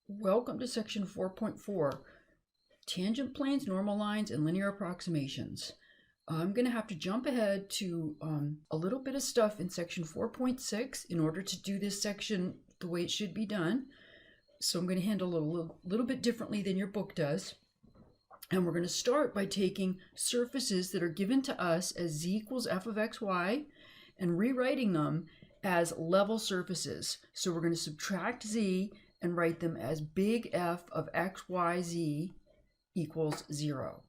Welcome to section 4.4, tangent planes, normal lines, and linear approximations. I'm going to have to jump ahead to a little bit of stuff in section 4.6 in order to do this section the way it should be done. So I'm going to handle it a little bit differently than your book does. And we're going to start by taking surfaces that are given to us as z equals f of xy and rewriting them as level surfaces. So we're going to subtract z and write them as big F of xyz equals 0.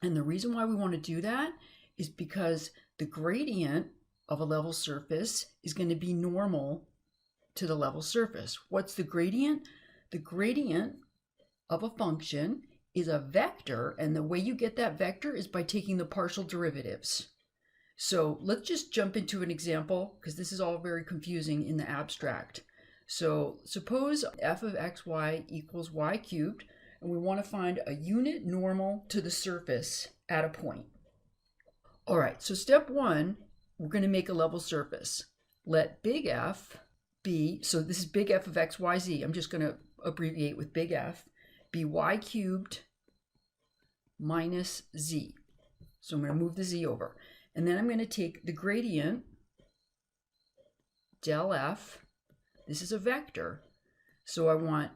And the reason why we want to do that is because the gradient of a level surface is going to be normal to the level surface. What's the gradient? The gradient of a function is a vector, and the way you get that vector is by taking the partial derivatives. So let's just jump into an example, because this is all very confusing in the abstract. So suppose f of xy equals y cubed, and we want to find a unit normal to the surface at a point. All right, so step one, we're going to make a level surface. Let big F be, so this is big F of xyz, I'm just going to abbreviate with big F, be y cubed minus z. So I'm going to move the z over. And then I'm going to take the gradient, del f. This is a vector, so I want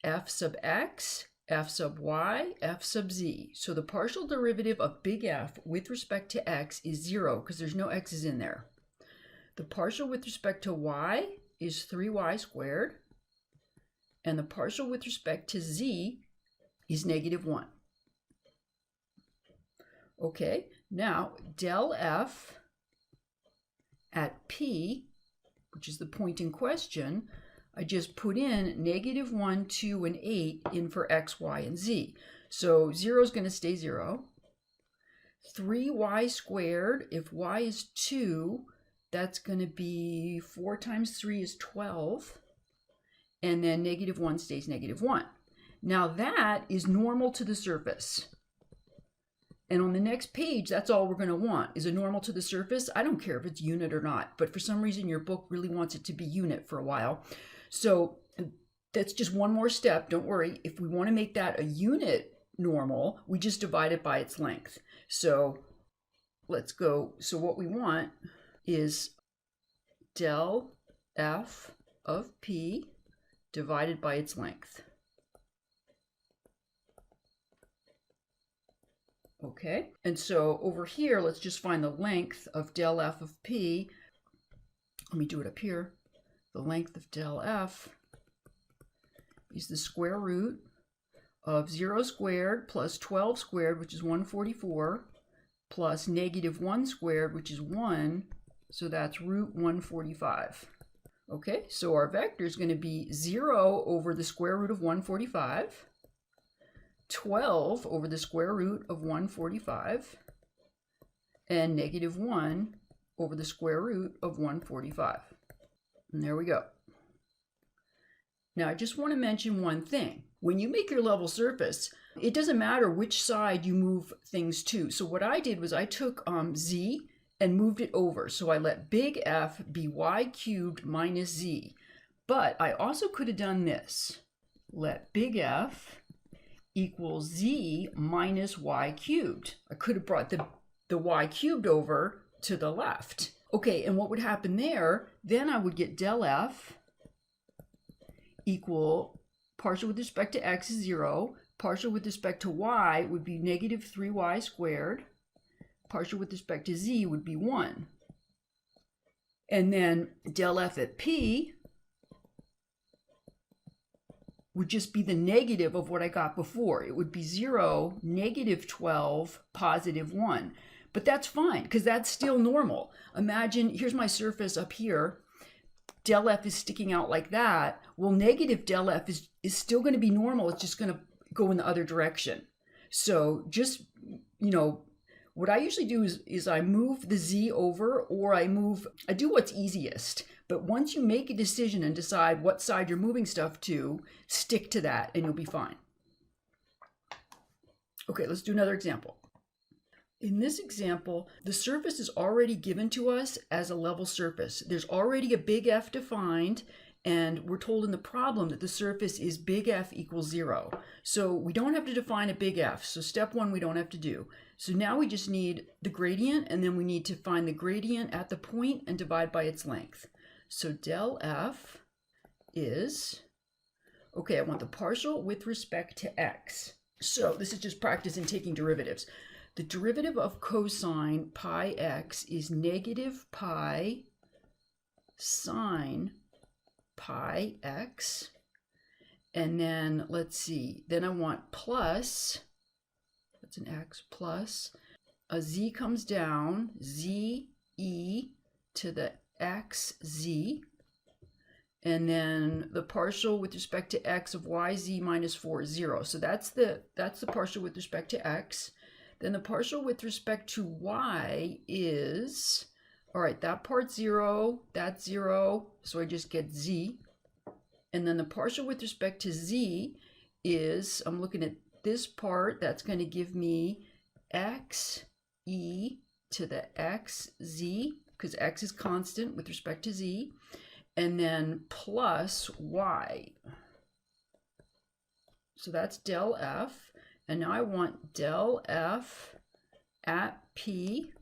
f sub x, f sub y, f sub z. So the partial derivative of big F with respect to x is 0 because there's no x's in there. The partial with respect to y is 3y squared, and the partial with respect to z is -1. Okay, now del f at P, which is the point in question, I just put in -1, 2, and 8 in for x, y, and z. So 0 is going to stay 0. 3y squared, if y is 2, that's going to be 4 times 3 is 12. And then -1 stays -1. Now that is normal to the surface. And on the next page, that's all we're going to want, is a normal to the surface. I don't care if it's unit or not, but for some reason your book really wants it to be unit for a while. So that's just one more step. Don't worry. If we want to make that a unit normal, we just divide it by its length. So let's go. So what we want is del f of P divided by its length. Okay, and so over here, let's just find the length of del f of P. Let me do it up here. The length of del f is the square root of 0 squared plus 12 squared, which is 144, plus -1 squared, which is 1, so that's root 145. Okay, so our vector is going to be 0 over the square root of 145, 12 over the square root of 145, and -1 over the square root of 145. And there we go. Now I just want to mention one thing. When you make your level surface, it doesn't matter which side you move things to. So what I did was I took z and moved it over. So I let big F be y cubed minus z. But I also could have done this. Let big F equals z minus y cubed. I could have brought the y cubed over to the left. Okay, and what would happen there? Then I would get del f equal partial with respect to x is 0, partial with respect to y would be -3y squared, partial with respect to z would be 1. And then del f at P would just be the negative of what I got before. It would be 0, -12, +1. But that's fine, because that's still normal. Imagine, here's my surface up here. Del f is sticking out like that. Well, negative del f is still going to be normal. It's just going to go in the other direction. So just, what I usually do is I move the z over, or I do what's easiest. But once you make a decision and decide what side you're moving stuff to, stick to that and you'll be fine. Okay, let's do another example. In this example, the surface is already given to us as a level surface. There's already a big F defined, And we're told in the problem that the surface is big F equals 0. So we don't have to define a big F. So step 1 we don't have to do. So now we just need the gradient, and then we need to find the gradient at the point and divide by its length. So del F is, okay, I want the partial with respect to x. So this is just practice in taking derivatives. The derivative of cosine pi x is negative pi sine pi x. And then let's see, then I want plus, that's an x, plus a z comes down, z e to the x z. And then the partial with respect to x of yz minus 4 is 0. So that's the partial with respect to x. Then the partial with respect to y is, all right, that part's 0, that's 0, so I just get z. And then the partial with respect to z is, I'm looking at this part, that's going to give me x e to the x z, because x is constant with respect to z, and then plus y. So that's del f. And now I want del f at p,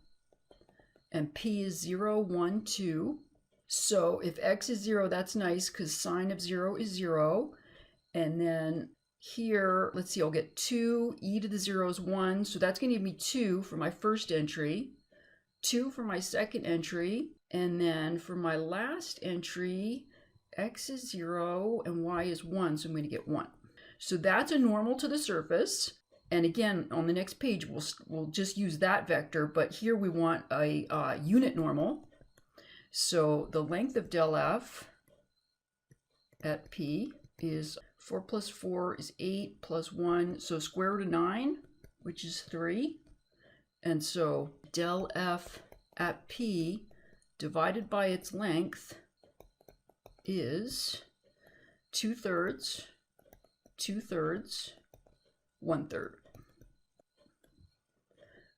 and p is 0, 1, 2. So if x is 0, that's nice because sine of 0 is 0. And then here, let's see, I'll get 2, e to the 0 is 1. So that's going to give me 2 for my first entry, 2 for my second entry. And then for my last entry, x is 0 and y is 1. So I'm going to get 1. So that's a normal to the surface. And again, on the next page, we'll just use that vector. But here we want a unit normal. So the length of del f at p is 4 plus 4 is 8 plus 1. So square root of 9, which is 3. And so del f at p divided by its length is 2/3, 2/3, 1/3.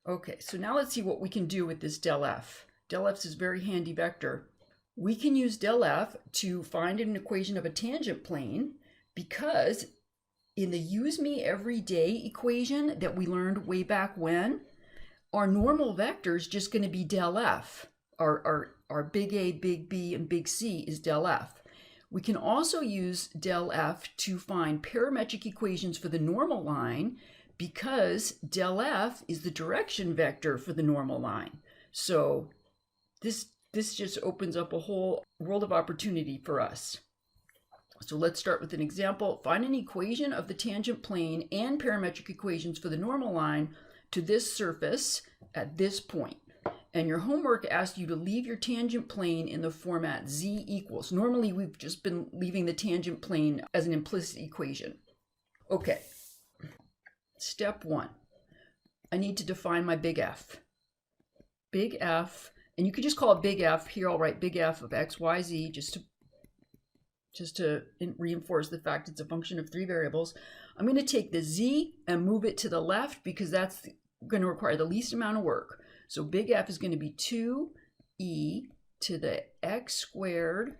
Okay, so now let's see what we can do with this del f. Del f is a very handy vector. We can use del f to find an equation of a tangent plane because in the use me every day equation that we learned way back when, our normal vector is just going to be del f. Our big A, big B, and big C is del f. We can also use del f to find parametric equations for the normal line because del f is the direction vector for the normal line. So this just opens up a whole world of opportunity for us. So let's start with an example. Find an equation of the tangent plane and parametric equations for the normal line to this surface at this point. And your homework asked you to leave your tangent plane in the format z equals. Normally, we've just been leaving the tangent plane as an implicit equation. Okay, step 1. I need to define my big F. Big F, and you could just call it big F. Here I'll write big F of x, y, z, just to reinforce the fact it's a function of 3 variables. I'm going to take the z and move it to the left because that's going to require the least amount of work. So big F is going to be 2e to the x squared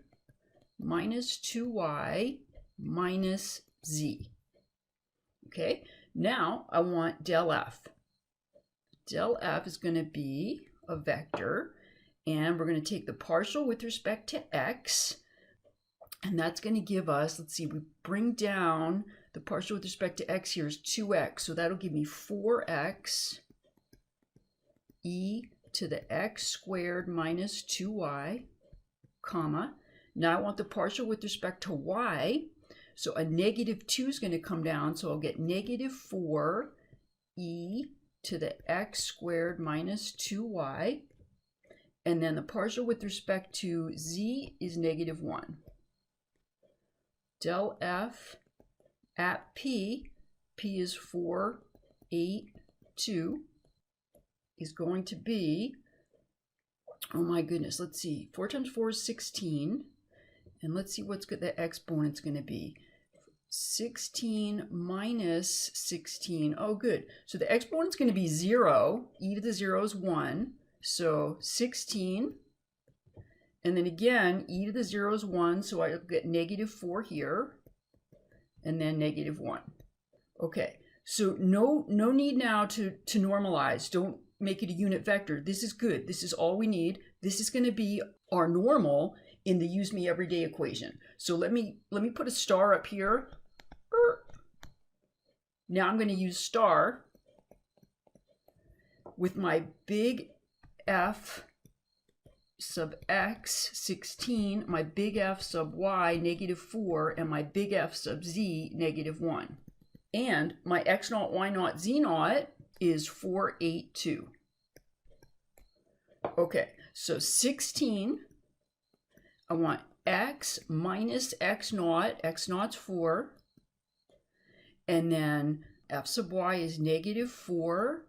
minus 2y minus z. Okay, now I want del f. Del f is going to be a vector, and we're going to take the partial with respect to x, and that's going to give us, let's see, we bring down the partial with respect to x here is 2x, so that'll give me 4x e to the x squared minus 2y, comma. Now I want the partial with respect to y, so a negative 2 is going to come down, so I'll get negative 4 e to the x squared minus 2y, and then the partial with respect to z is negative 1. Del f at p, p is 4, 8, 2, is going to be, oh my goodness, let's see, 4 times 4 is 16, and let's see what's the exponent's going to be. 16 minus 16, oh good, so the exponent's going to be 0, e to the 0 is 1, so 16, And then again, e to the 0 is 1, so I'll get negative 4 here, and then negative 1. Okay, so no need now to normalize. Don't make it a unit vector. This is good. This is all we need. This is going to be our normal in the use me everyday equation. So let me put a star up here. Now I'm going to use star with my big F sub x 16, my big F sub y negative 4, and my big F sub z negative 1. And my x naught, y naught, z naught is 4, 8, 2. Okay, so 16, I want x minus x naught's 4, and then f sub y is negative 4.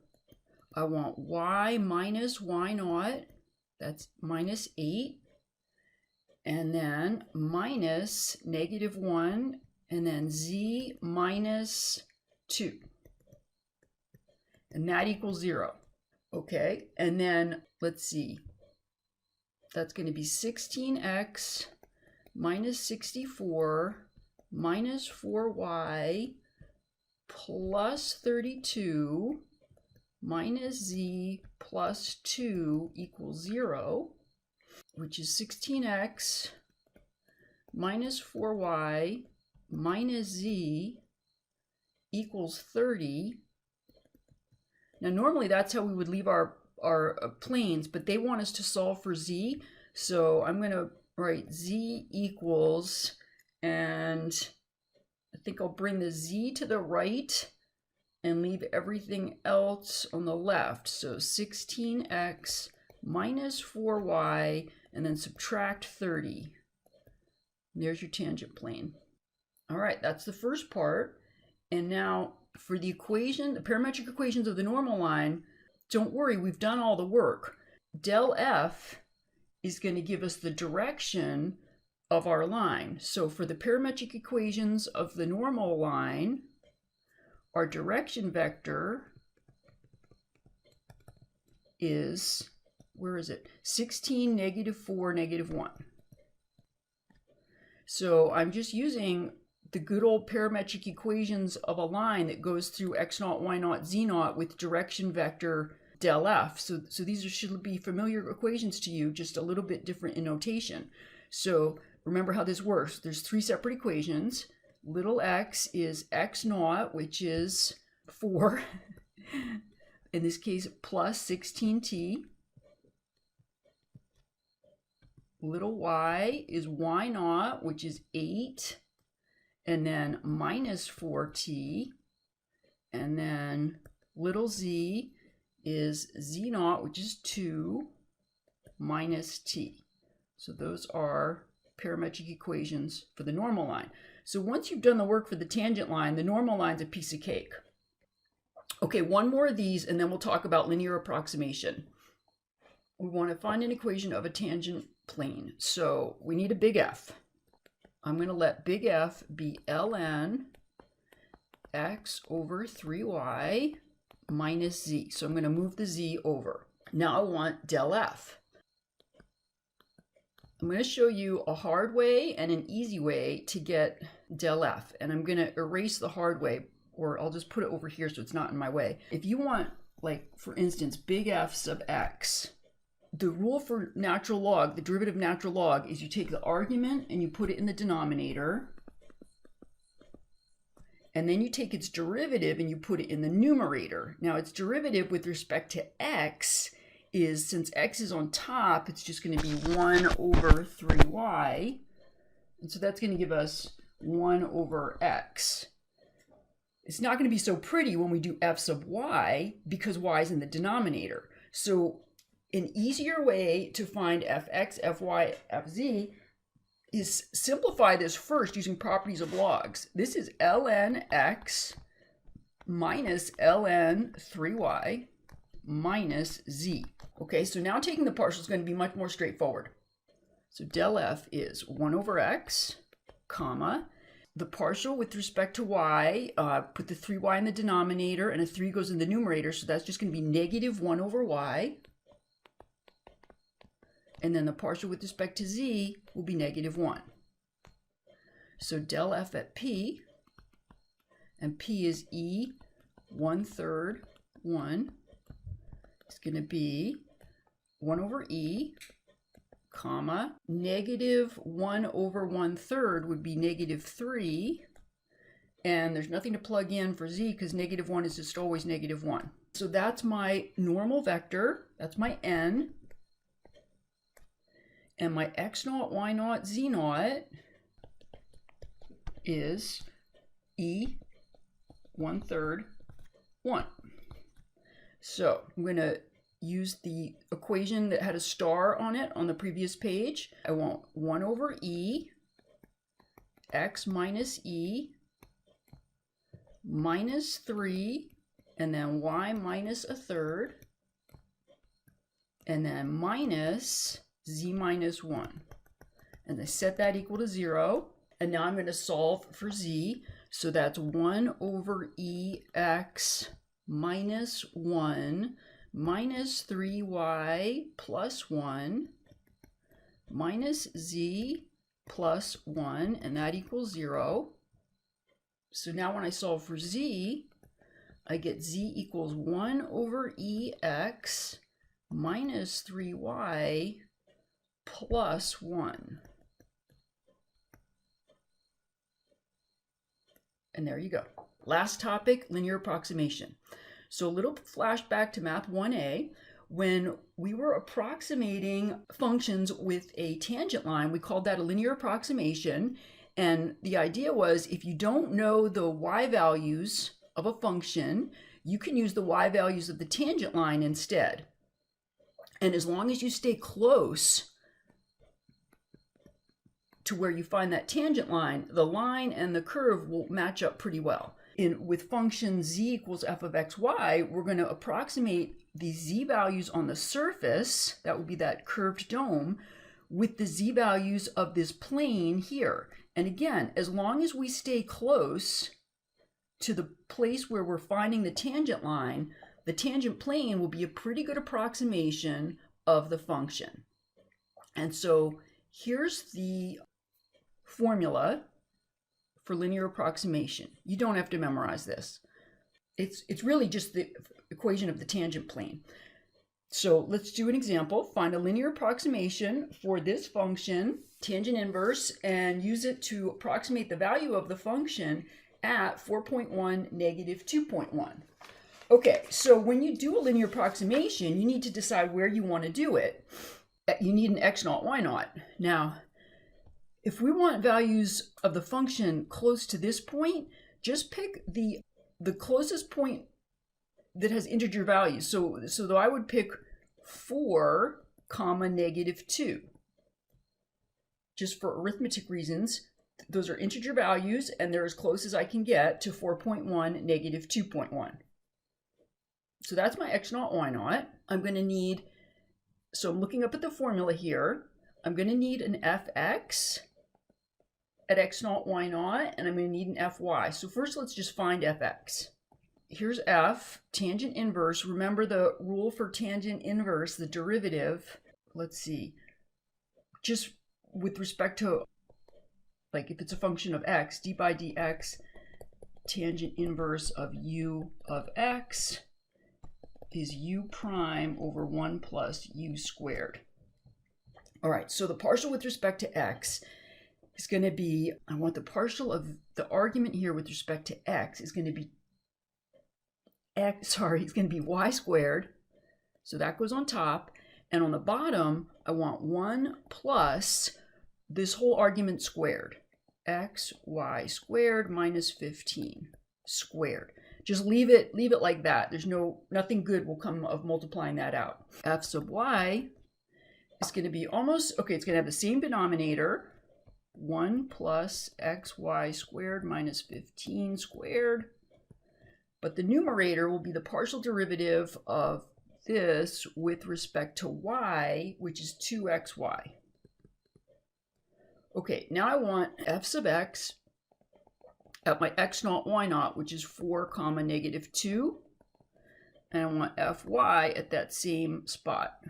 I want y minus y naught, that's minus 8, and then minus negative 1, and then z minus 2. And that equals 0. Okay, and then let's see. That's going to be 16x minus 64 minus 4y plus 32 minus z plus 2 equals 0, which is 16x minus 4y minus z equals 30. Now normally that's how we would leave our planes, but they want us to solve for z, so I'm going to write z equals, and I think I'll bring the z to the right and leave everything else on the left. So 16x minus 4y, and then subtract 30. There's your tangent plane. All right, that's the first part. And now for the equation, the parametric equations of the normal line, don't worry, we've done all the work. Del F is going to give us the direction of our line. So for the parametric equations of the normal line, our direction vector is, where is it? 16, negative 4, negative 1. So I'm just using the good old parametric equations of a line that goes through x naught, y naught, z naught with direction vector del F. So these should be familiar equations to you, just a little bit different in notation. So remember how this works. There's 3 separate equations. Little x is x naught, which is 4, in this case plus 16t. Little y is y naught, which is 8, and then minus 4t. And then little z is z naught, which is 2, minus t. So those are parametric equations for the normal line. So once you've done the work for the tangent line, the normal line's a piece of cake. Okay, one more of these, and then we'll talk about linear approximation. We want to find an equation of a tangent plane. So we need a big F. I'm going to let big F be ln x over 3y minus z. So I'm going to move the z over. Now I want del F. I'm going to show you a hard way and an easy way to get del F. And I'm going to erase the hard way, or I'll just put it over here so it's not in my way. If you want, like, for instance, big F sub x, the rule for natural log, the derivative natural log, is you take the argument and you put it in the denominator. And then you take its derivative and you put it in the numerator. Now its derivative with respect to x is, since x is on top, it's just going to be 1 over 3y. And so that's going to give us 1 over x. It's not going to be so pretty when we do f sub y because y is in the denominator. So an easier way to find fx, fy, fz is simplify this first using properties of logs. This is ln x minus ln 3y minus z. Okay, so now taking the partial is going to be much more straightforward. So del F is 1 over x, comma, the partial with respect to y, put the 3y in the denominator and a 3 goes in the numerator, so that's just going to be negative 1 over y. and then the partial with respect to z will be -1. So del f at p, and p is e 1/3 1, it's going to be 1 over e, comma, -1 over 1/3 would be -3, and there's nothing to plug in for z because -1 is just always -1. So that's my normal vector, that's my n, and my x0, y0, z0 is e 1/3 1. So I'm going to use the equation that had a star on it on the previous page. I want 1 over e, x minus e, minus 3, and then y minus 1/3, and then minus z minus 1. And I set that equal to 0. And now I'm going to solve for z. So that's 1 over ex minus 1 minus 3y plus 1 minus z plus 1, and that equals 0. So now when I solve for z, I get z equals 1 over ex minus 3y plus 1. And there you go. Last topic, linear approximation. So a little flashback to Math 1A. When we were approximating functions with a tangent line, we called that a linear approximation. And the idea was if you don't know the y values of a function, you can use the y values of the tangent line instead. And as long as you stay close to where you find that tangent line, the line and the curve will match up pretty well. With function z equals f of xy, we're going to approximate the z values on the surface, that would be that curved dome, with the z values of this plane here. And again, as long as we stay close to the place where we're finding the tangent line, the tangent plane will be a pretty good approximation of the function. And so here's the formula for linear approximation. You don't have to memorize this. It's really just the equation of the tangent plane. So let's do an example. Find a linear approximation for this function, tangent inverse, and use it to approximate the value of the function at 4.1, -2.1. Okay, so when you do a linear approximation, you need to decide where you want to do it. You need an x0, y0. Now, if we want values of the function close to this point, just pick the closest point that has integer values. So I would pick 4, -2. Just for arithmetic reasons, those are integer values, and they're as close as I can get to 4.1, -2.1. So that's my x0, y0. I'm going to need, so I'm looking up at the formula here. I'm going to need an fx at x0, y0, and I'm going to need an fy. So first let's just find fx. Here's f, tangent inverse. Remember the rule for tangent inverse, the derivative. Let's see. Just with respect to, like if it's a function of x, d by dx, tangent inverse of u of x is u prime over 1 plus u squared. All right, so the partial with respect to x is going to be, I want the partial of the argument here with respect to x is going to be it's going to be y squared. So that goes on top. And on the bottom, I want 1 plus this whole argument squared. X, y squared minus 15 squared. Just leave it like that. There's nothing good will come of multiplying that out. F sub y is going to be almost, okay, it's going to have the same denominator. 1 plus xy squared minus 15 squared. But the numerator will be the partial derivative of this with respect to y, which is 2xy. Okay, now I want f sub x at my x0, y0, which is 4, -2. And I want fy at that same spot.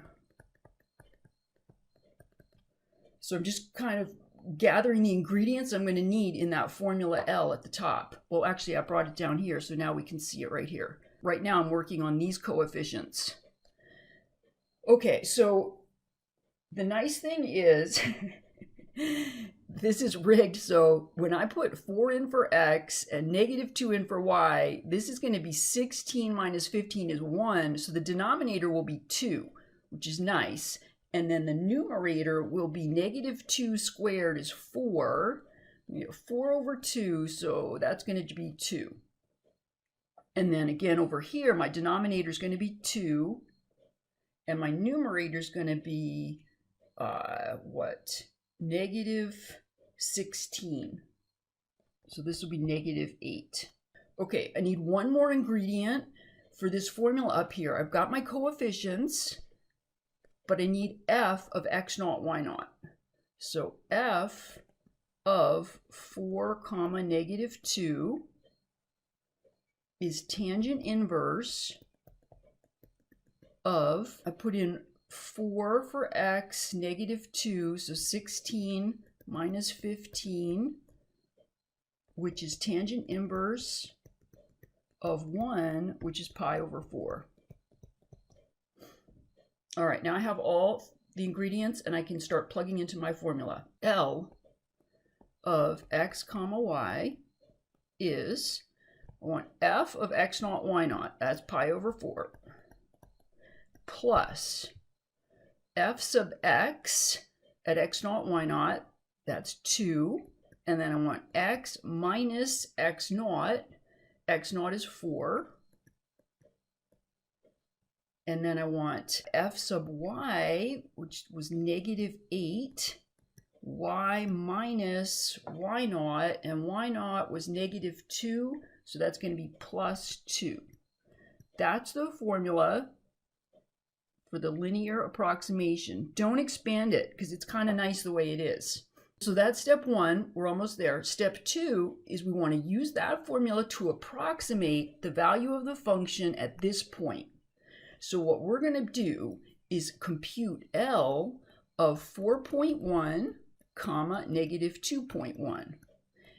So I'm just kind of gathering the ingredients I'm going to need in that formula L at the top. Well, actually, I brought it down here, so now we can see it right here. Right now, I'm working on these coefficients. Okay, so the nice thing is, this is rigged, so when I put 4 in for x and negative 2 in for y, this is going to be 16 minus 15 is 1, so the denominator will be 2, which is nice. And then the numerator will be negative 2 squared is 4. 4 over 2, so that's going to be 2. And then again over here, my denominator is going to be 2. And my numerator is going to be, negative 16. So this will be negative 8. Okay, I need one more ingredient for this formula up here. I've got my coefficients, but I need f of x naught, y naught. So f of 4 comma negative 2 is tangent inverse of, I put in 4 for x, negative 2, so 16 minus 15, which is tangent inverse of 1, which is pi over 4. All right, now I have all the ingredients and I can start plugging into my formula. L of x comma y is, I want f of x naught, y naught, that's pi over 4, plus f sub x at x naught, y naught, that's 2, and then I want x minus x naught is 4, and then I want f sub y, which was negative 8, y minus y naught, and y naught was negative 2, so that's going to be plus 2. That's the formula for the linear approximation. Don't expand it because it's kind of nice the way it is. So that's step 1. We're almost there. Step 2 is we want to use that formula to approximate the value of the function at this point. So what we're going to do is compute L of 4.1 comma negative 2.1.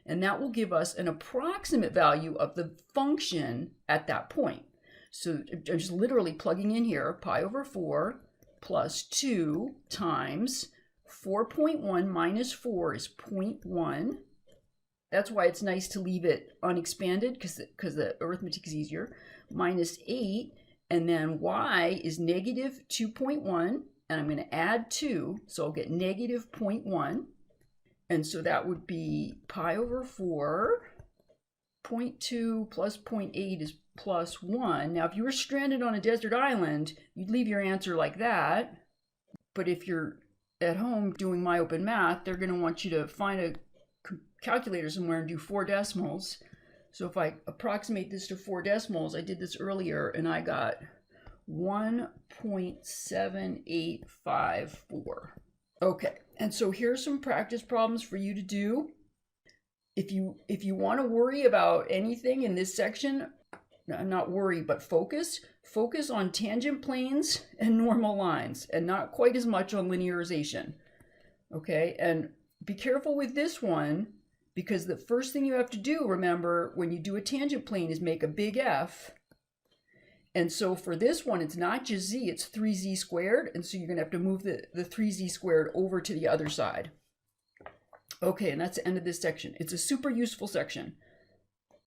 And that will give us an approximate value of the function at that point. So I'm just literally plugging in here, pi over 4 plus 2 times 4.1 minus 4 is 0.1. That's why it's nice to leave it unexpanded, because the arithmetic is easier. Minus 8, and then y is negative 2.1, and I'm going to add 2, so I'll get negative 0.1. And so that would be pi over 4, 0.2 plus 0.8 is plus 1. Now, if you were stranded on a desert island, you'd leave your answer like that. But if you're at home doing My Open Math, they're going to want you to find a calculator somewhere and do 4 decimals. So if I approximate this to 4 decimals, I did this earlier, and I got 1.7854. Okay, and so here's some practice problems for you to do. If you want to worry about anything in this section, not worry, but focus on tangent planes and normal lines, and not quite as much on linearization. Okay, and be careful with this one, because the first thing you have to do, remember, when you do a tangent plane is make a big F. And so for this one, it's not just z, it's 3z squared, and so you're going to have to move the 3z squared over to the other side. Okay, and that's the end of this section. It's a super useful section.